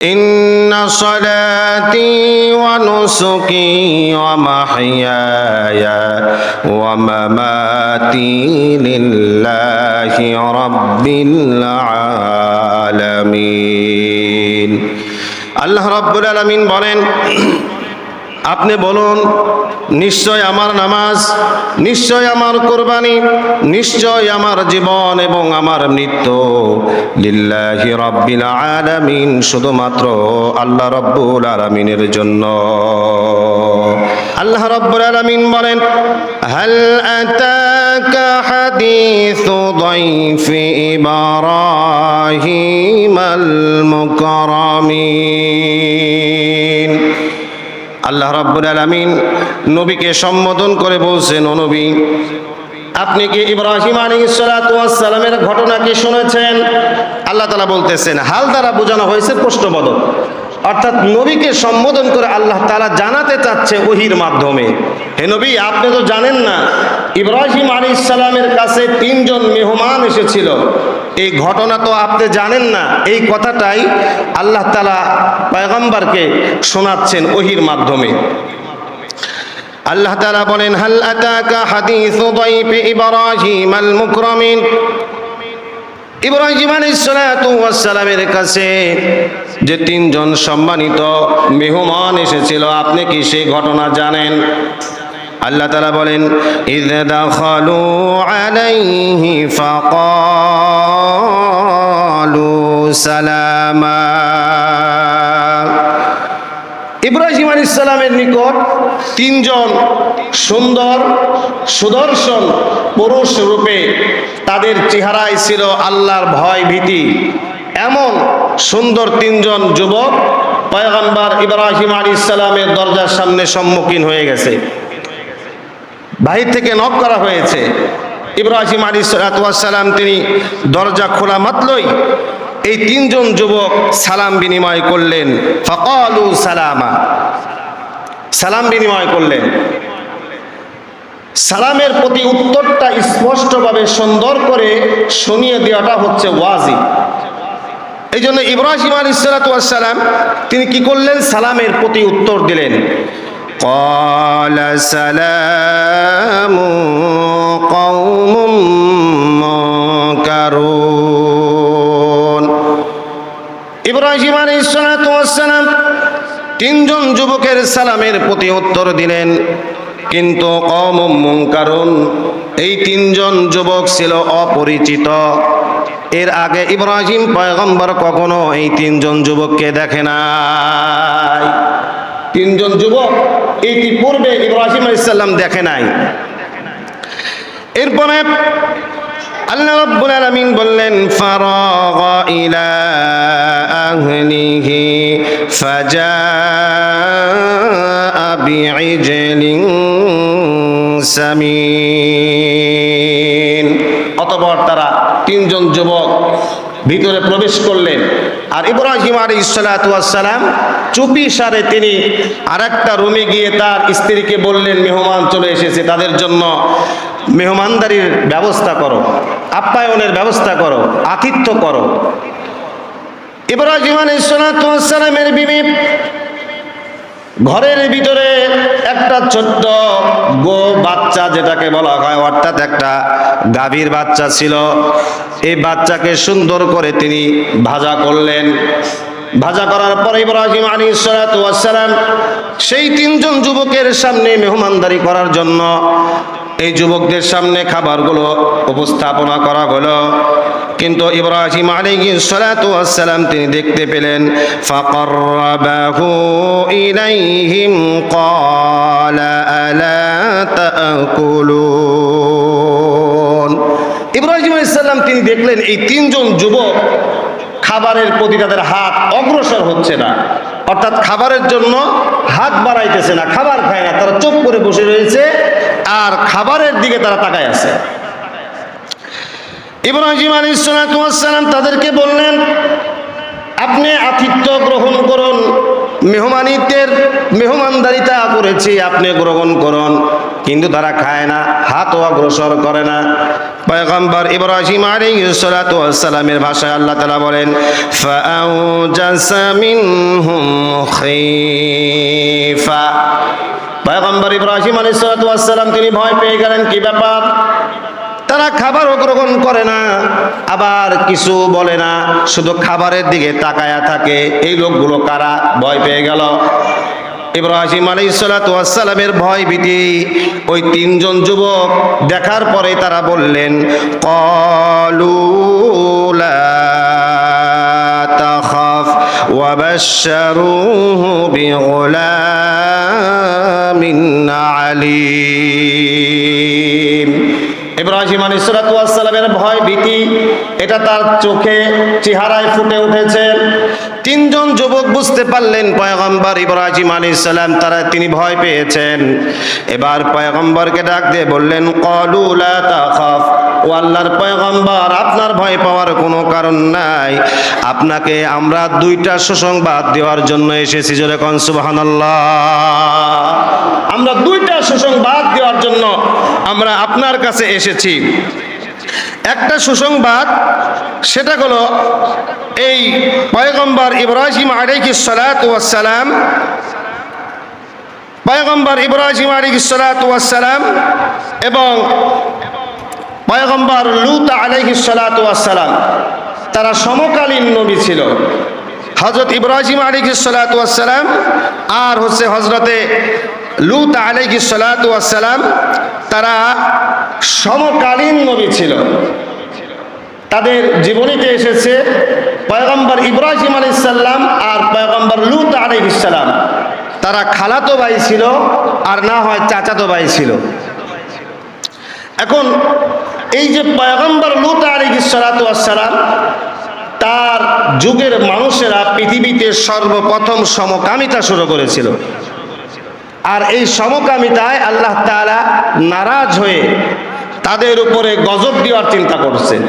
إن صلاتي ونسكي ومحياي ومماتي لله رب العالمين আল্লাহ রাব্বুল আলামিন বলেন, আপনি বলুন, নিশ্চয় আমার নামাজ, নিশ্চয় আমার কুরবানি, নিশ্চয় আমার জীবন এবং আমার মৃত্যু লিল্লাহি রাব্বিল আলামিন, শুধুমাত্র আল্লাহ রাব্বুল আলামিনের জন্য। আল্লাহ রাব্বুল আলামিন বলেন, হাল আতাকা হাদিসু দাইফি ইব্রাহিমাল মুকাররামিন। আল্লাহ রাব্বুল আলামিন নবীকে সম্বোধন করে বলছেন, ও নবী, আপনি কি ইব্রাহিম আলাইহিস সালাতু ওয়াস সালামের ঘটনা কি শুনেছেন? আল্লাহ তাআলা বলতেছেন, হাল দ্বারা বোঝানো হয়েছে প্রশ্নবোধক, অর্থাৎ নবীকে সম্বোধন করে আল্লাহ তাআলা জানাতে চাচ্ছে ওহীর মাধ্যমে, হে নবী, আপনি তো জানেন না ইব্রাহিম আলাইহিস সালামের কাছে 3 জন মেহমান এসেছিল, এই ঘটনা তো আপনি জানেন না। এই কথাটাই আল্লাহ তাআলা পয়গম্বরকে শোনাচ্ছেন ওহীর মাধ্যমে। আল্লাহ তাআলা বলেন, হাল আতাকা হাদিসু দাইফি ইব্রাহিমাল মুকরামিন। ইব্রাহিম আলাইহিস সালাতু ওয়াস সালামের কাছে যে 3 জন সম্মানিত মেহমান এসেছিল, আপনি কি সেই ঘটনা জানেন? আল্লাহ তাআলা বলেন, ইয দাখালু আলাইহি ফাকালু সালামা। ইব্রাহিম আলাইহিস সালামের নিকট 3 জন সুন্দর সুদর্শন পুরুষ রূপে, তাদের চেহারায় ছিল আল্লাহর ভয় ভীতি, এমন সুন্দর 3 জন যুবক পয়গম্বর ইব্রাহিম আলাইহিস সালামের দরজার সামনে সম্মুখীন হয়ে গেছে। বাহির থেকে নক করা হয়েছে। ইব্রাহিম আলাইহিস সালাম তিনি দরজা খোলা মাত্রই এই 3 জন যুবক সালাম বিনিময় করলেন। ফাকালু সালামা, সালাম বিনিময় করলেন। সালামের প্রতি উত্তরটা স্পষ্টভাবে সুন্দর করে শুনিয়ে দেওয়াটা হচ্ছে ওয়াজিব। এই জন্য ইব্রাহিম আলাইহিস সালাম তিনি কি করলেন? সালামের প্রতি উত্তর দিলেন। ক্বালা সালামু কওমুম মুনকারুন। ইব্রাহিম আলাইহিস সালাম 3 জন যুবকের সালামের প্রতি উত্তর দিলেন, কিন্তু কওমুম মুনকারুন, এই 3 জন যুবক ছিল অপরিচিত। এর আগে ইব্রাহিম পয়গম্বর কখনো এই 3 জন যুবককে দেখে নাই। 3 জন যুবক ইতিপূর্বে ইব্রাহিম আলাইহিস সালাম দেখে নাই। এরপরে আল্লাহ রাব্বুল আলামিন বললেন, ফারাগা ইলা আহলিহি ফাজাআ বিইজলিন সামিন। অতঃপর তারা 3 জন যুবক ভিতরে প্রবেশ করলেন, আর ইব্রাহিম আলাইহিস সালাম চুপি সারে তিনি আরেকটা রুমে গিয়ে তার স্ত্রীকে বললেন, মেহমান চলে এসেছে, তাদের জন্য মেহমানদারির ব্যবস্থা করো, আপ্যায়নের ব্যবস্থা করো, আতিথ্য করো। ইব্রাহিম আলাইহিস সালামের বিবি ঘরের ভিতরে একটা ছোট্ট গো বাচ্চা, যেটাকে বলা হয়, অর্থাৎ একটা গাভীর বাচ্চা ছিল। এই বাচ্চাকে সুন্দর করে তিনি ভাজা করলেন। ভাজা করার পরে ইব্রাহিম আলাইহিস সালাম সেই 3 জন যুবকের সামনে মেহমানদারি করার জন্য এই যুবকদের সামনে খাবারগুলো উপস্থাপনা করা হলো। কিন্তু ইব্রাহিম আলাইহিস সালাম তিনি দেখতে পেলেন, ফাকাররাবাহু ইলাইহিম ক্বালা আলা তাকুলুন। ইব্রাহিম আলাইহিস সালাম তিনি দেখলেন এই 3 জন যুবক খাবারের প্রতি তাদের হাত অগ্রসর হচ্ছে না, অর্থাৎ খাবারের জন্য হাত বাড়াইতেছে না, খাবার খায় না, তারা চুপ করে বসে রয়েছে আর খাবারের দিকে তারা তাকায় আছে। ইব্রাহিম আলাইহিস সালাম তাদেরকে বললেন, আপনি আতিথ্য গ্রহণ করুন, মেহমানদারিতা করেছি, আপনি গ্রহণ করুন, কিন্তু তারা খায় না, হাতও অগ্রসর করে না। পয়গম্বর ইব্রাহিম আলাইহিস সালাতু ওয়াস সালামের ভাষায় আল্লাহ তাআলা বলেন ফাআউজাসা মিনহুম খীফা। পয়গম্বর ইব্রাহিম আলাইহিস সালাতু ওয়াস সালাম তিনি ভয় পেয়ে গেলেন, কি ব্যাপার? তারা খাবারও গ্রহণ করে না, আবার কিছু বলে না, শুধু খাবারের দিকে তাকায়া থাকে। এই লোকগুলো কারা? ভয় পেয়ে গেল। ইব্রাহিম আলাইহিস সালাতু ওয়াস সালামের ভয় ভীতি ওই তিনজন যুবক দেখার পরে তারা বললেন ক্বালু লা তাখাফ ওয়া বাশশারুহু বিগুলামিন আলীম। ইব্রাহিম আলাইহিস সালাতু ওয়াস সালামের ভয় ভীতি এটা তার চোখে চেহারায় ফুটে উঠেছে। তিনজন যুবক বুঝতে পারলেন পয়গম্বর ইব্রাহিম আলাইহিস সালাম তিনি ভয় পেয়েছেন। এবার পয়গম্বরকে ডাক দিয়ে বললেন ক্বালু লা তাখাফ, ও আল্লাহর পয়গম্বর আপনার ভয় পাওয়ার কোনো কারণ নাই, আপনাকে আমরা দুইটা সুসংবাদ দেওয়ার জন্য এসেছি। জোরে কোন সুবহানাল্লাহ। আমরা দুইটা সুসংবাদ দেওয়ার জন্য আমরা আপনার কাছে এসেছি। একটা সুসংবাদ সেটা হলো এই পয়গম্বর ইব্রাহিম আলাইহিস সালাতু ওয়াস সালাম, পয়গম্বর ইব্রাহিম আলাইহিস সালাতু ওয়াস সালাম এবং পয়গম্বর লূত আলাইহিস সালাতু ওয়াস সালাম তারা সমকালীন নবী ছিল। হযরত ইব্রাহিম আলাইহিস সালাতু ওয়াস সালাম আর হচ্ছে হযরতে লূত আলাইহিস সালাতু ওয়াস সালাম তারা সমকালীন নবী ছিল। তাদের জীবনীতে এসেছে পয়গম্বর ইব্রাহিম আলাইহিস সালাম আর পয়গম্বর লূত আলাইহিস সালাম তারা খালাতো ভাই ছিল, আর না হয় চাচাতো ভাই ছিল। এখন এই যে পয়গম্বর লূত আলাইহিস সালাতু ওয়াস সালাম তার যুগের মানুষেরা পৃথিবীতে সর্বপ্রথম সমকামিতা শুরু করেছিল। আর এই সমকামিতায় আল্লাহ তাআলা নারাজ হয়ে তাদের উপরে গজব দেওয়ার চিন্তা করছেন,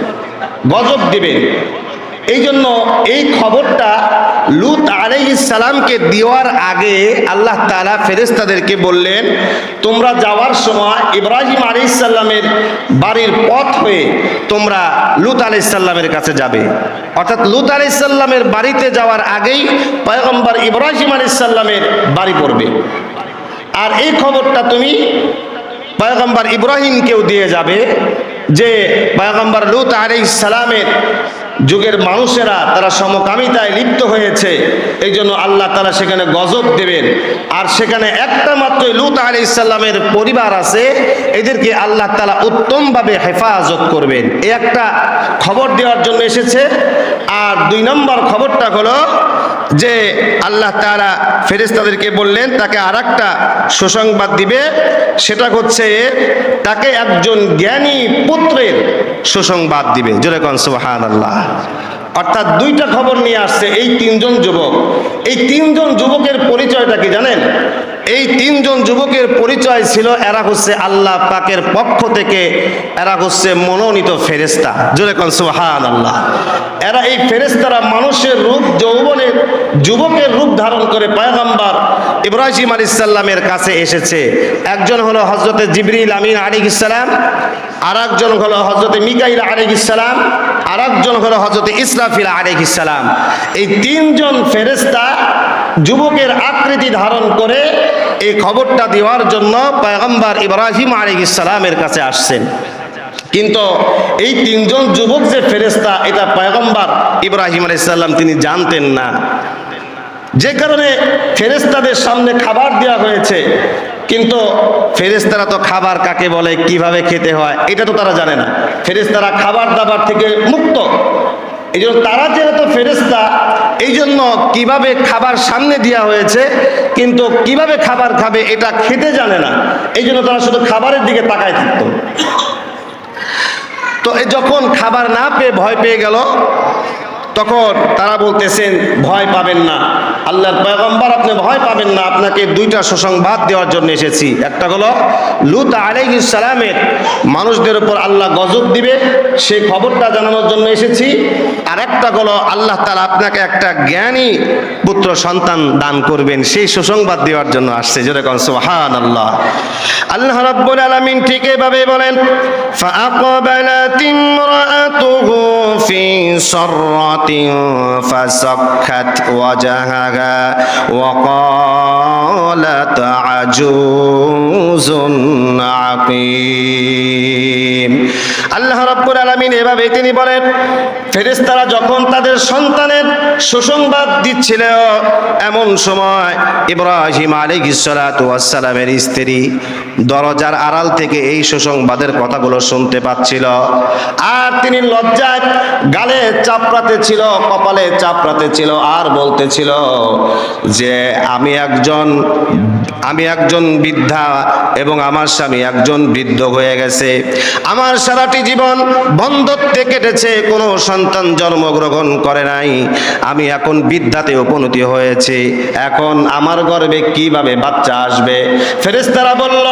গজব দিবেন। এই জন্য এই খবরটা লূত আলাইহিস সালামকে দেওয়ার আগে আল্লাহ তাআলা ফেরেশতাদেরকে বললেন তোমরা যাওয়ার সময় ইব্রাহিম আলাইহিস সালামের বাড়ির পথ হয়ে তোমরা লূত আলাইহিস সালামের কাছে যাবে। অর্থাৎ লূত আলাইহিস সালামের বাড়িতে যাওয়ার আগেই পয়গম্বর ইব্রাহিম আলাইহিস সালামের বাড়ি পড়বে। আর এই খবরটা তুমি পয়গম্বর ইব্রাহিমকেও দিয়ে যাবে যে পয়গম্বর লূত আলাইহিস সালামের যুগের মানুষেরা তারা সমকামিতায় লিপ্ত হয়েছে, এই জন্য আল্লাহ তাআলা সেখানে গজব দেবেন। আর সেখানে একটা মাত্র লূত আলাইহিস সালামের পরিবার আছে, এদেরকে আল্লাহ তাআলা উত্তমভাবে হেফাজত করবেন। এই একটা খবর দেওয়ার জন্য এসেছে। আর দুই নম্বর খবরটা হলো যে আল্লাহ তাআলা ফেরেশতাদেরকে বললেন তাকে আরেকটা সুসংবাদ দিবে, সেটা হচ্ছে তাকে একজন জ্ঞানী পুত্রের সুসংবাদ দিবে। জোরে কোন সুবহানাল্লাহ। অর্থাৎ দুইটা খবর নিয়ে আসছে এই তিনজন যুবক। এই তিনজন যুবকের পরিচয়টা কি জানেন? এই তিনজন যুবকের পরিচয় ছিল এরা হচ্ছে আল্লাহ পাকের পক্ষ থেকে, এরা হচ্ছে মনোনীত ফেরেশতা। জোরে কোন সুবহানাল্লাহ। এরা এই ফেরেশতারা মানুষের রূপ যৌবনের যুবকের রূপ ধারণ করে পয়গম্বর ইব্রাহিম আলাইহিস সালামের কাছে এসেছে। একজন হলো হযরতে জিবরিল আমিন আলাইহিস সালাম, আরেকজন হলো হযরতে মিকাইল আলাইহিস সালাম, আরেকজন হলো হযরতে ইসরাফিল আলাইহিস সালাম। এই তিনজন ফেরেশতা যুবকের আকৃতি ধারণ করে এই খবরটা দেওয়ার জন্য পয়গম্বর ইব্রাহিম আলাইহিস সালামের কাছে আসছেন। কিন্তু এই তিনজন যুবক যে ফেরেশতা এটা পয়গম্বর ইব্রাহিম আলাইহিস সালাম তিনি জানতেন না, যে কারণে ফেরেশতাদের সামনে খাবার দেওয়া হয়েছে। কিন্তু ফেরেশতারা তো খাবার কাকে বলে, কিভাবে খেতে হয় এটা তো তারা জানে না। ফেরেশতারা খাবার দাবার থেকে মুক্ত। এই জন্য তারা যেহেতু ফেরেশতা, এই জন্য কিভাবে খাবার সামনে দেওয়া হয়েছে কিন্তু কিভাবে খাবার খাবে এটা খেতে জানে না। এই জন্য তারা শুধু খাবারের দিকে তাকায় থাকতো। তো যখন খাবার না পেয়ে ভয় পেয়ে গেল, তখন তারা বলতেছেন ভয় পাবেন না, আল্লাহর পয়গম্বর আপনি ভয় পাবেন না, আপনাকে দুইটা সুসংবাদ দেওয়ার জন্য এসেছি। একটা হলো লূত আলাইহিস সালামের মানুষদের উপর আল্লাহ গজব দিবে, সেই খবরটা জানানোর জন্য এসেছি। আর একটা হলো আল্লাহ তাআলা আপনাকে একটা জ্ঞানী পুত্র সন্তান দান করবেন, সেই সুসংবাদ দেওয়ার জন্য আসছে। যেরকম সুবহানাল্লাহ। আল্লাহ রাব্বুল আলামিন ঠিক এভাবে বলেন, فأقبلت امرأته في سرة فسكت وجهها وقالت عجوز عقيم। আল্লাহ রাব্বুল আলামিন এভাবে তিনি বলেন, ফেরেশতারা যখন তাদের সন্তানের সুসংবাদ দিচ্ছিল, এমন সময় ইব্রাহিম আলাইহিস সালাতু ওয়াস সালামের স্ত্রী দরজার আড়াল থেকে এই সুসংবাদের কথাগুলো শুনতে পাচ্ছিল। আর তিনি লজ্জায় গালে চাপড়াতে ছিল, কপালে চাপড়াতে ছিল, আর বলতেছিল যে আমি একজন বৃদ্ধা এবং আমার স্বামী একজন বৃদ্ধ হয়ে গেছে। আমার সারাটি জীবন বন্ধ্যত্বে কেটেছে, কোনো সন্তান জন্মগ্রহণ করে নাই। আমি এখন বৃদ্ধাতে উপনীত হয়েছে, এখন আমার গর্ভে কিভাবে বাচ্চা আসবে? ফেরেশতারা বলল,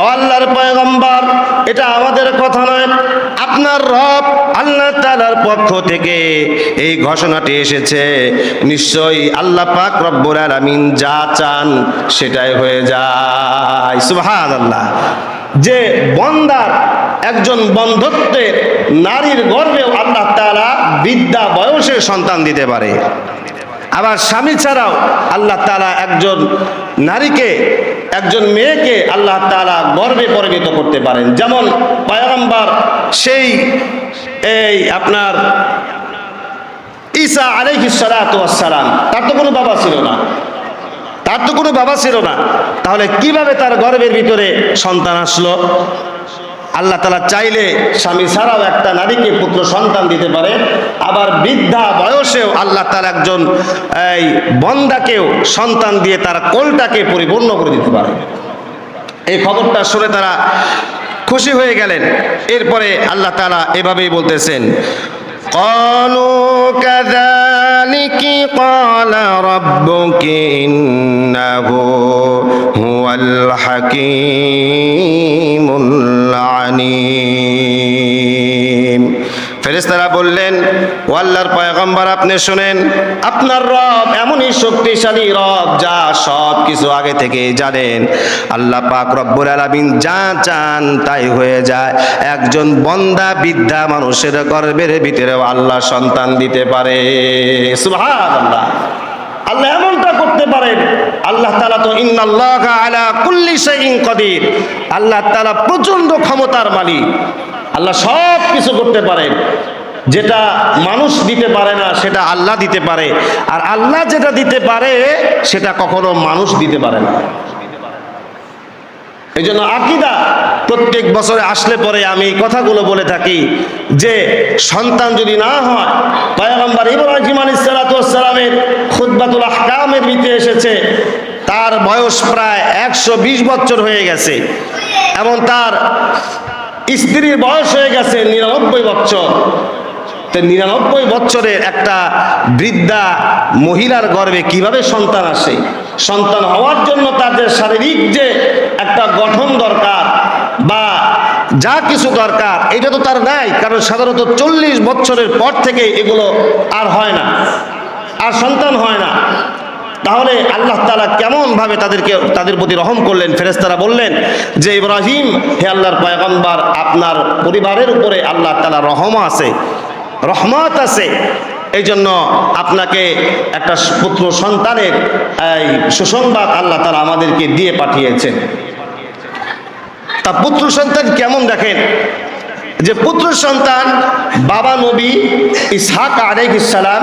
ও আল্লাহর পয়গম্বর, এটা আমাদের কথা নয়, আপনার রব আল্লাহ তাআলার পক্ষ থেকে এই ঘোষণাটি এসেছে। নিশ্চয়ই আল্লাহ পাক রব্বুল আলামিন যা চান সেটাই হয়ে যায়। সুবহানাল্লাহ। যে বন্দার একজন বন্ধ্যত্বের নারীর গর্ভেও আল্লাহ তাআলা বৃদ্ধা বয়সে সন্তান দিতে পারে। আবার স্বামী ছাড়াও আল্লাহ তাআলা একজন নারীকে, একজন মেয়েকে আল্লাহ তাআলা গর্ভে পরিণত করতে পারেন। যেমন পয়গম্বর সেই আপনার ঈসা আলাইহিস সালাতু ওয়াস সালাম, তার তো কোনো বাবা ছিল না, তাহলে কিভাবে তার গর্ভের ভিতরে সন্তান আসলো? আল্লাহ তাআলা চাইলে স্বামী ছাড়াও একটা নারীকে পুত্র সন্তান দিতে পারে। আবার বৃদ্ধা বয়সেও আল্লাহ তাআলা একজন বন্দাকেও সন্তান দিয়ে তার কোলটাকে পরিপূর্ণ করে দিতে পারে। এই খবরটা শুনে তারা খুশি হয়ে গেলেন। এরপরে আল্লাহ তাআলা এভাবেই বলতেছেন, قالوا كذلك قال ربك إنه هو الحكيم العليم। ফেরেশতারা বললেন, ও আল্লাহর পয়গম্বর, আপনি শুনেন, আপনার রব এমনই শক্তিশালী রব যা সব কিছু আগে থেকে জানেন। আল্লাহ পাক রব্বুল আলামিন যা চান তাই হয়ে যায়। একজন বন্দা বৃদ্ধা মানুষের গর্ভের ভিতরেও আল্লাহ সন্তান দিতে পারে। সুবহানাল্লাহ। আল্লাহ এমনটা করতে পারেন। আল্লাহ তাআলা তো ইন্নাল্লাহা আলা কুল্লি শাইইন কাদির, আল্লাহ তাআলা প্রচন্ড ক্ষমতার মালিক। আল্লাহ সব কিছু করতে পারেন। যেটা মানুষ দিতে পারে না সেটা আল্লাহ দিতে পারে, আর আল্লাহ যেটা দিতে পারে সেটা কখনো মানুষ দিতে পারে না। এই জন্য আকীদা প্রত্যেক বছরে আসলে পরে আমি এই কথাগুলো বলে থাকি যে সন্তান যদি না হয়, পয়গম্বর ইব্রাহিম আলাইহিস সালাতু ওয়াস সালামের খুতবাতুল আহকামের ভিতরে এসেছে, তার বয়স প্রায় 120 বছর হয়ে গেছে এবং তার স্ত্রীর বয়স হয়ে গেছে 99 বছর। 99 বছরের একটা বৃদ্ধা মহিলার গর্ভে কিভাবে সন্তান আসে? সন্তান হওয়ার জন্য তার যে শারীরিক যে একটা গঠন দরকার বা যা কিছু দরকার, এটা তো তার নাই। কারণ সাধারণত 40 বছরের পর থেকে এগুলো আর হয় না, আর সন্তান হয় না। তাহলে আল্লাহ তাআলা কেমন ভাবে তাদের প্রতি রহম করলেন? ফেরেশতারা বললেন যে, ইব্রাহিম, হে আল্লাহর পয়গম্বর, আপনার পরিবারের উপরে আল্লাহ তাআলা রহমত আছে, এই জন্য আপনাকে একটা পুত্র সন্তানের সুসংবাদ আল্লাহ তাআলা আমাদেরকে দিয়ে পাঠিয়েছেন। তা পুত্র সন্তান কেমন দেখেন, যে পুত্র সন্তান বাবা নবী ইসহাক আলাইহিস সালাম,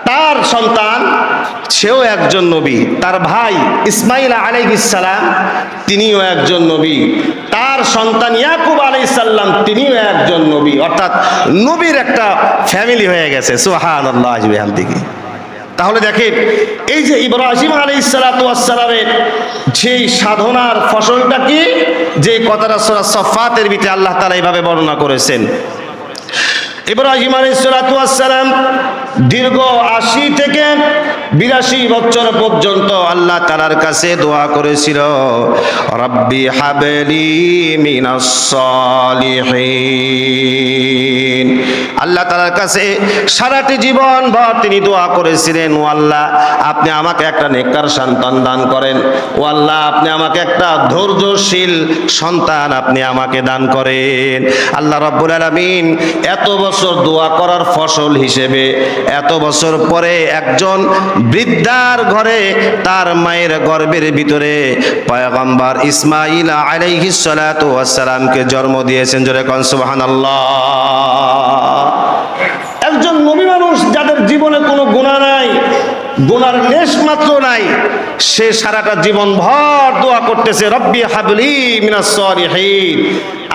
তার সন্তান সেও একজন নবী, তার ভাই ইসমাইল আলাইহিস সালাম তিনিও একজন নবী, তার সন্তান ইয়াকুব আলাইহিস সালাম তিনিও একজন নবী। অর্থাৎ নবীর একটা ফ্যামিলি হয়ে গেছে। সুবহানাল্লাহি ওয়া বিহামদিহি। তাহলে দেখেন, এই যে ইব্রাহিম আলাইহিস সালাতু ওয়াস সালামের সেই সাধনার ফসলটা কি, যে কথাটা সূরা সাফফাতের ভিতরে আল্লাহ তাআলা এইভাবে বর্ণনা করেছেন। ইব্রাহিম আলাইহিস সালাতু ওয়াস সালাম দীর্ঘ 80 থেকে 82 বছর পর্যন্ত আল্লাহ তাআলার কাছে দোয়া করেছিল, রব্বি হাবলি মিনাস সালিহিন। আল্লাহ তাআলার কাছে সারাটি জীবন ভর তিনি দোয়া করেছিলেন, ও আল্লাহ আপনি আমাকে একটা নেককার সন্তান দান করেন, ও আল্লাহ আপনি আমাকে একটা ধৈর্যশীল সন্তান আপনি আমাকে দান করেন। আল্লাহ রাব্বুল আলামিন এত বছর দোয়া করার ফসল হিসেবে এত বছর পরে একজন বৃদ্ধার ঘরে তার মায়ের গর্ভের ভিতরে পয়গম্বর ইসমাঈল আলাইহিস সালাতু ওয়াস সালামকে জন্ম দিয়েছেন। জোরে কোন সুবহানাল্লাহ। একজন নবী মানুষ যাদের জীবনে কোনো গুনাহ নাই, গুনার লেশ মাত্র নাই, সে সারাটা জীবন ভর দোয়া করতেছে রব্বি হাবলি মিনাস সালিহিন।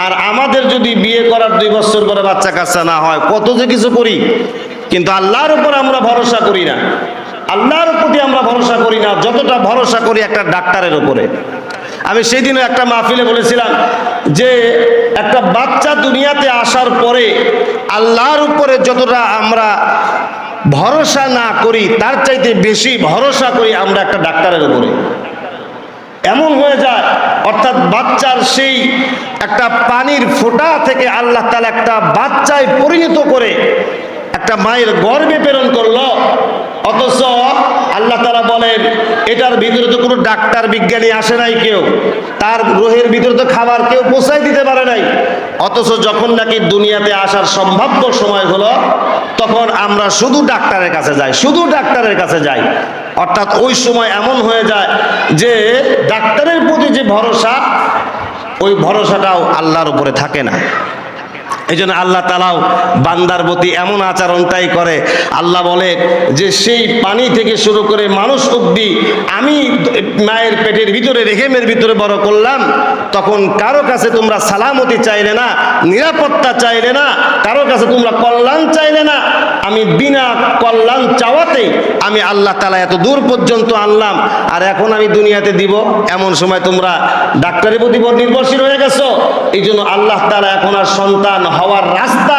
আর আমাদের যদি বিয়ে করার 2 বছর পরে বাচ্চা কাচ্চা না হয়, কত যে কিছু করি, কিন্তু আল্লাহর উপর আমরা ভরসা করি না। আল্লাহর প্রতি আমরা ভরসা করি না যতটা ভরসা করি একটা ডাক্তারের উপরে। আমি সেই দিনও একটা মাহফিলে বলেছিলাম যে একটা বাচ্চা দুনিয়াতে আসার পরে আল্লাহর উপরে যতটা আমরা ভরসা না করি, তার চাইতে বেশি ভরসা করি আমরা একটা ডাক্তারের উপরে। এমন হয়ে যায়, অর্থাৎ বাচ্চার সেই একটা পানির ফোঁটা থেকে আল্লাহ তাআলা একটা বাচ্চায় পরিণত করে একটা মায়ের গর্ভে প্রেরণ করলো, অথচ আল্লাহ তাআলা বলেন এটার ভিতরে তো কোনো ডাক্তার বিজ্ঞানী আসে নাই, কেউ তার রোহের ভিতরে তো খাবার কেউ পৌঁছাই দিতে পারে নাই। অথচ যখন নাকি দুনিয়াতে আসার সম্ভাব্য সময় হলো, তখন আমরা শুধু ডাক্তারের কাছে যাই, শুধু ডাক্তারের কাছে যাই। অর্থাৎ ওই সময় এমন হয়ে যায় যে ডাক্তারের প্রতি যে ভরসা, ওই ভরসাটাও আল্লাহর উপরে থাকে না। এই জন্য আল্লাহ তাআলাও বান্দার প্রতি এমন আচরণটাই করে। আল্লাহ বলে যে সেই পানি থেকে শুরু করে মানুষ অবধি আমি মায়ের পেটের ভিতরে রেহেমের ভিতরে বড় করলাম, তখন কারো কাছে তোমরা সালামতি চাইলে না, নিরাপত্তা চাইলে না, কারো কাছে তোমরা কল্যাণ চাইলে না। আমি বিনা কল্যাণ চাওয়াতেই আমি আল্লাহ তাআলা এত দূর পর্যন্ত আনলাম, আর এখন আমি দুনিয়াতে দিব, এমন সময় তোমরা ডাক্তারের প্রতি নির্ভরশীল হয়ে গেছো। এই জন্য আল্লাহ তাআলা এখন আর সন্তান হওয়ার রাস্তা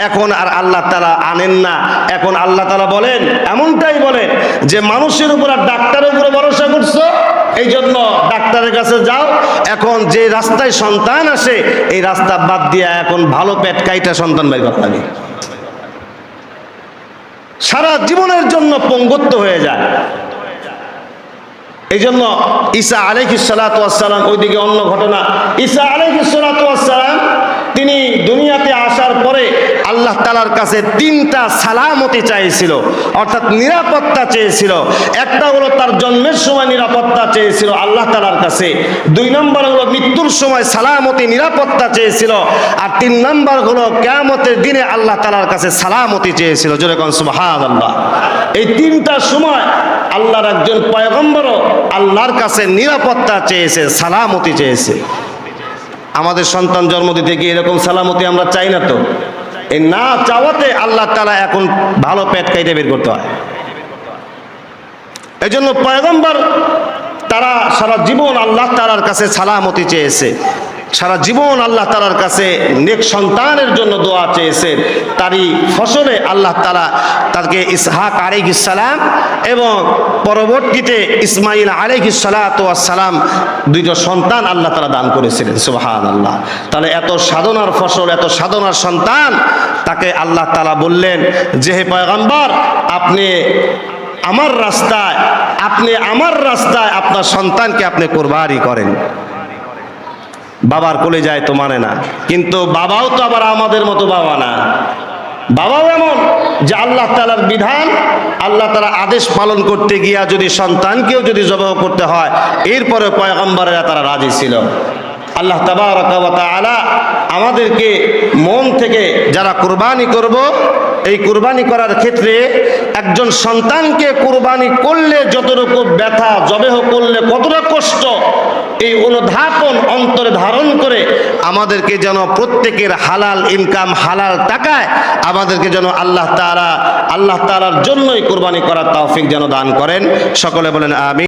এখন আর আল্লাহ তাআলা আনেন না। এখন আল্লাহ তাআলা বলেন, এমনটাই বলেন যে মানুষের উপর আর ডাক্তারের উপরে ভরসা করছো, এই জন্য ডাক্তারের কাছে যাও। এখন যে রাস্তায় সন্তান আসে, এই রাস্তা বাদ দিয়ে এখন ভালো পেট কাইটা সন্তান বের করতে হবে। সারা জীবনের জন্য পঙ্গুত্ব হয়ে যায়। এই জন্য ঈসা আলাইহিস সালাতু ওয়াস সালাম, ওইদিকে অন্য ঘটনা, ঈসা আলাইহিস সালাতু ওয়াস সালাম তিনি দুনিয়াতে আসার পরে আল্লাহ তাআলার কাছে 3টা সালামতি চাইছিল, অর্থাৎ নিরাপত্তা চেয়েছিল। একটা হলো তার জন্মের সময় নিরাপত্তা চেয়েছিল আল্লাহ তাআলার কাছে, 2 নম্বর হলো মৃত্যুর সময় সালামতি নিরাপত্তা চেয়েছিল, আর 3 নম্বর হলো কিয়ামতের দিনে আল্লাহ তাআলার কাছে সালামতি চেয়েছিল। জোরে কোন সুবহানাল্লাহ। এই 3টা সময় আল্লাহর একজন পয়গম্বরও আল্লাহর কাছে নিরাপত্তা চেয়েছে, সালামতি চেয়েছে। আমাদের সন্তান জন্ম দিতে গিয়ে এরকম সালামতি আমরা চাই না তো। এই না চাওয়াতে আল্লাহ তাআলা এখন ভালো পেট কাইটে বের করতে হয়। এই জন্য পয়গম্বর তারা সারা জীবন আল্লাহ তাআলার কাছে সালামতি চেয়েছে, সারা জীবন আল্লাহ তাআলার কাছে নেক সন্তানের জন্য দোয়া চেয়েছে। তারই ফসলে আল্লাহ তাআলা তাকে ইসহাক আলাইহিস সালাম এবং পরবর্তীতে ইসমাঈল আলাইহিস সালাতু ওয়াস সালাম 2টা সন্তান আল্লাহ তাআলা দান করেছিলেন। সুবহানাল্লাহ। তাহলে এত সাধনার ফসল, এত সাধনার সন্তান, তাকে আল্লাহ তাআলা বললেন যে হে পয়গম্বর, আপনি আমার রাস্তায় আপনার সন্তানকে আপনি কুরবানি করেন। বাবার কোলে যায় তো মানে না, কিন্তু বাবাও তো আবার আমাদের মতো বাবা না। বাবাও এমন যে আল্লাহ তাআলার বিধান, আল্লাহ তাআলা আদেশ পালন করতে গিয়া যদি সন্তানকেও যদি জবাহ করতে হয়, এরপরে পয়গম্বরেরা তারা রাজি ছিল। আল্লাহ তাবারাকা ওয়া তাআলা আমাদেরকে মন থেকে যারা কুরবানি করব, এই কুরবানি করার ক্ষেত্রে একজন সন্তানকে কুরবানি করলে যতটুকু ব্যথা, জবেহ করলে কতটা কষ্ট, এই অনুধাবন অন্তরে ধারণ করে আমাদেরকে যেন প্রত্যেকের হালাল ইনকাম, হালাল টাকায় আমাদেরকে যেন আল্লাহ তাআলার জন্যই কুরবানি করার তৌফিক যেন দান করেন। সকলে বলেন আমিন।